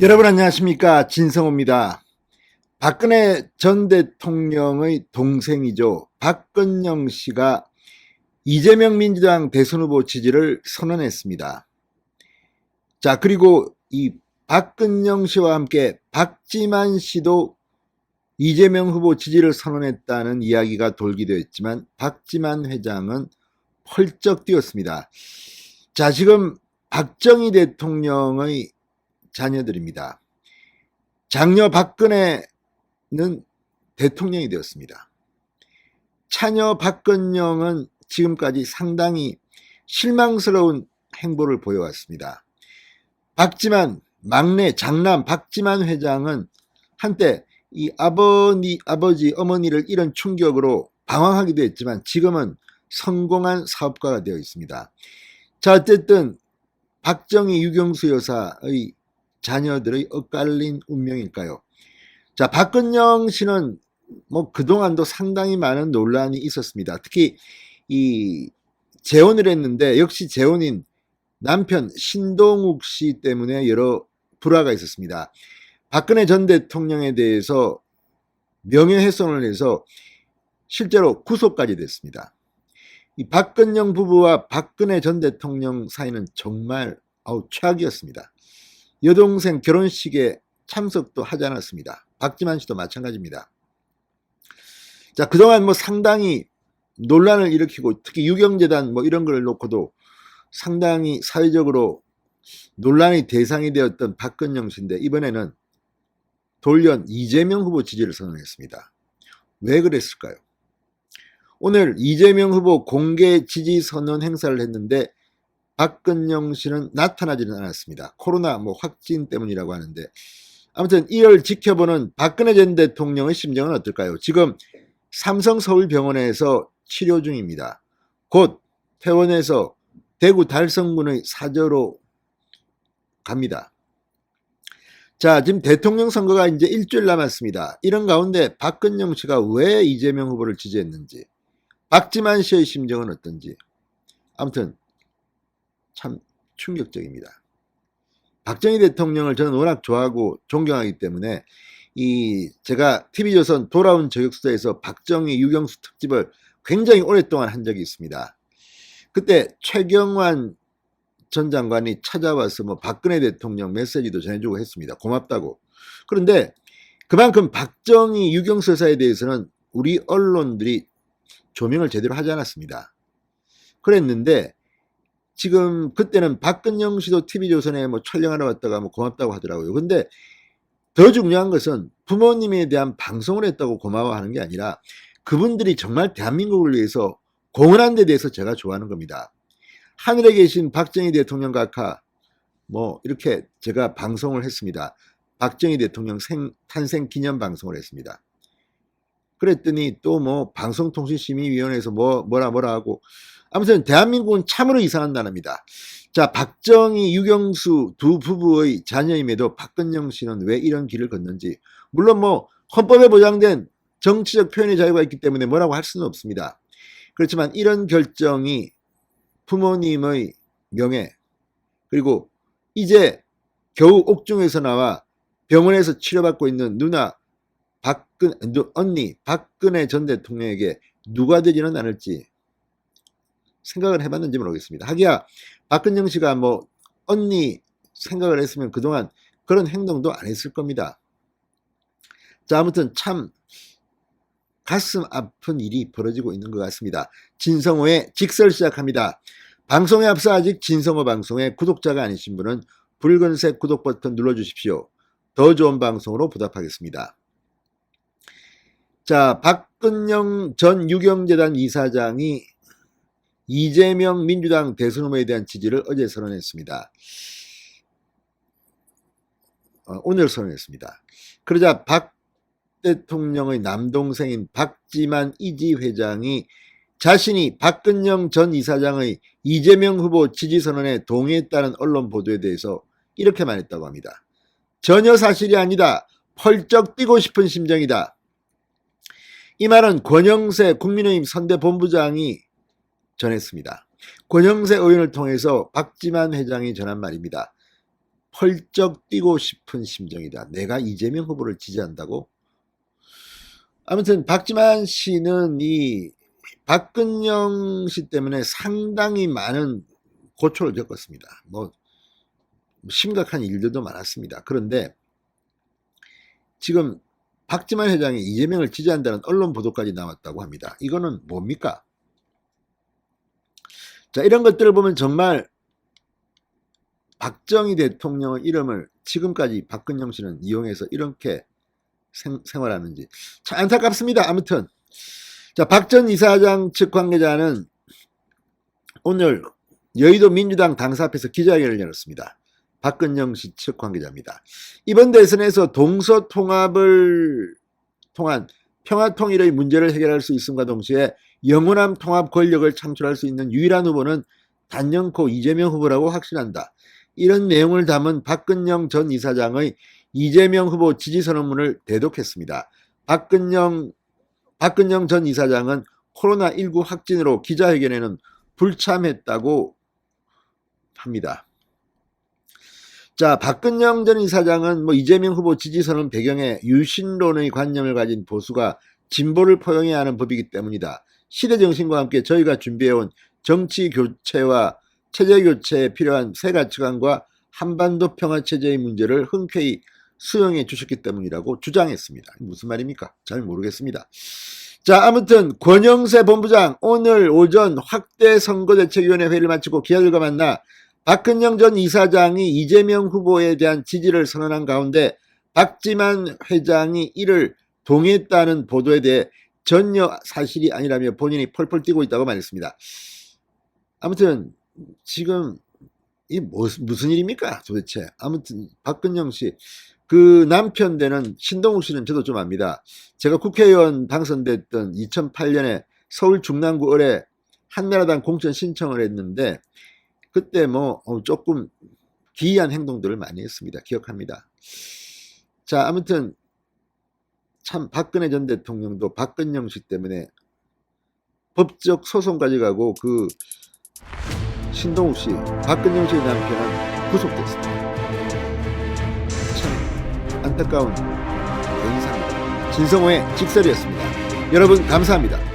여러분 안녕하십니까, 진성호입니다. 박근혜 전 대통령의 동생이죠. 박근영 씨가 이재명 민주당 대선 후보 지지를 선언했습니다. 자, 그리고 이 박근영 씨와 함께 박지만 씨도 이재명 후보 지지를 선언했다는 이야기가 돌기도 했지만 박지만 회장은 펄쩍 뛰었습니다. 자, 지금 박정희 대통령의 자녀들입니다. 장녀 박근혜는 대통령이 되었습니다. 차녀 박근영은 지금까지 상당히 실망스러운 행보를 보여왔습니다. 박지만, 막내 장남 박지만 회장은 한때 이 아버지, 어머니를 잃은 충격으로 방황하기도 했지만 지금은 성공한 사업가가 되어 있습니다. 자, 어쨌든 박정희 유경수 여사의 자녀들의 엇갈린 운명일까요? 자, 박근영 씨는 뭐 그동안도 상당히 많은 논란이 있었습니다. 특히 이 재혼을 했는데 역시 재혼인 남편 신동욱 씨 때문에 여러 불화가 있었습니다. 박근혜 전 대통령에 대해서 명예훼손을 해서 실제로 구속까지 됐습니다. 이 박근영 부부와 박근혜 전 대통령 사이는 정말 최악이었습니다. 여동생 결혼식에 참석도 하지 않았습니다. 박지만 씨도 마찬가지입니다. 자, 그동안 뭐 상당히 논란을 일으키고 특히 유경재단 뭐 이런 걸 놓고도 상당히 사회적으로 논란의 대상이 되었던 박근영 씨인데 이번에는 돌연 이재명 후보 지지를 선언했습니다. 왜 그랬을까요? 오늘 이재명 후보 공개 지지 선언 행사를 했는데 박근영 씨는 나타나지는 않았습니다. 코로나 확진 때문이라고 하는데 아무튼 이를 지켜보는 박근혜 전 대통령의 심정은 어떨까요? 지금 삼성 서울병원에서 치료 중입니다. 곧 퇴원해서 대구 달성군의 사저로 갑니다. 자, 지금 대통령 선거가 이제 일주일 남았습니다. 이런 가운데 박근영 씨가 왜 이재명 후보를 지지했는지, 박지만 씨의 심정은 어떤지, 아무튼 참 충격적입니다. 박정희 대통령을 저는 워낙 좋아하고 존경하기 때문에 제가 TV조선 돌아온 저격수다에서 박정희 유경수 특집을 굉장히 오랫동안 한 적이 있습니다. 그때 최경환 전 장관이 찾아와서 박근혜 대통령 메시지도 전해주고 했습니다. 고맙다고. 그런데 그만큼 박정희 유경수 여사에 대해서는 우리 언론들이 조명을 제대로 하지 않았습니다. 그랬는데 지금 그때는 박근영 씨도 TV조선에 촬영하러 왔다가 고맙다고 하더라고요. 근데 더 중요한 것은 부모님에 대한 방송을 했다고 고마워하는 게 아니라 그분들이 정말 대한민국을 위해서 공헌한 데 대해서 제가 좋아하는 겁니다. 하늘에 계신 박정희 대통령 각하 이렇게 제가 방송을 했습니다. 박정희 대통령 탄생 기념 방송을 했습니다. 그랬더니 또 방송통신심의위원회에서 뭐라 하고 아무튼 대한민국은 참으로 이상한 나라입니다. 자, 박정희, 유경수 두 부부의 자녀임에도 박근영 씨는 왜 이런 길을 걷는지, 물론 헌법에 보장된 정치적 표현의 자유가 있기 때문에 뭐라고 할 수는 없습니다. 그렇지만 이런 결정이 부모님의 명예, 그리고 이제 겨우 옥중에서 나와 병원에서 치료받고 있는 언니 박근혜 전 대통령에게 누가 되지는 않을지 생각을 해봤는지 모르겠습니다. 하기야 박근영 씨가 언니 생각을 했으면 그동안 그런 행동도 안 했을 겁니다. 자, 아무튼 참 가슴 아픈 일이 벌어지고 있는 것 같습니다. 진성호의 직설 시작합니다. 방송에 앞서 아직 진성호 방송의 구독자가 아니신 분은 붉은색 구독 버튼 눌러주십시오. 더 좋은 방송으로 보답하겠습니다. 자, 박근영 전 유경재단 이사장이 이재명 민주당 대선 후보에 대한 지지를 어제 선언했습니다. 오늘 선언했습니다. 그러자 박 대통령의 남동생인 박지만 이지 회장이 자신이 박근영 전 이사장의 이재명 후보 지지 선언에 동의했다는 언론 보도에 대해서 이렇게 말했다고 합니다. 전혀 사실이 아니다. 펄쩍 뛰고 싶은 심정이다. 이 말은 권영세 국민의힘 선대본부장이 전했습니다. 권영세 의원을 통해서 박지만 회장이 전한 말입니다. 펄쩍 뛰고 싶은 심정이다. 내가 이재명 후보를 지지한다고? 아무튼 박지만 씨는 이 박근영 씨 때문에 상당히 많은 고초를 겪었습니다. 뭐 심각한 일들도 많았습니다. 그런데 지금 박지만 회장이 이재명을 지지한다는 언론 보도까지 나왔다고 합니다. 이거는 뭡니까? 자, 이런 것들을 보면 정말 박정희 대통령의 이름을 지금까지 박근영 씨는 이용해서 이렇게 생활하는지 참 안타깝습니다. 아무튼 자, 박 전 이사장 측 관계자는 오늘 여의도 민주당 당사 앞에서 기자회견을 열었습니다. 박근영 씨 측 관계자입니다. 이번 대선에서 동서통합을 통한 평화통일의 문제를 해결할 수 있음과 동시에 영원한 통합 권력을 창출할 수 있는 유일한 후보는 단연코 이재명 후보라고 확신한다. 이런 내용을 담은 박근영 전 이사장의 이재명 후보 지지선언문을 대독했습니다. 박근영 전 이사장은 코로나19 확진으로 기자회견에는 불참했다고 합니다. 자, 박근영 전 이사장은 이재명 후보 지지선언 배경에 유신론의 관념을 가진 보수가 진보를 포용해야 하는 법이기 때문이다. 시대 정신과 함께 저희가 준비해온 정치 교체와 체제 교체에 필요한 새 가치관과 한반도 평화체제의 문제를 흔쾌히 수용해 주셨기 때문이라고 주장했습니다. 무슨 말입니까? 잘 모르겠습니다. 자, 아무튼 권영세 본부장 오늘 오전 확대 선거대책위원회 회의를 마치고 기자들과 만나 박근영 전 이사장이 이재명 후보에 대한 지지를 선언한 가운데 박지만 회장이 이를 동의했다는 보도에 대해 전혀 사실이 아니라며 본인이 펄펄 뛰고 있다고 말했습니다. 아무튼 지금 이 무슨 일입니까 도대체. 아무튼 박근영 씨 그 남편 되는 신동욱 씨는 저도 좀 압니다. 제가 국회의원 당선됐던 2008년에 서울 중랑구 을에 한나라당 공천 신청을 했는데 그때 조금 기이한 행동들을 많이 했습니다. 기억합니다. 자, 아무튼 참 박근혜 전 대통령도 박근영 씨 때문에 법적 소송까지 가고 그 신동욱 씨, 박근영 씨의 남편은 구속됐습니다. 참 안타까운 인상입니다. 진성호의 직설이었습니다. 여러분 감사합니다.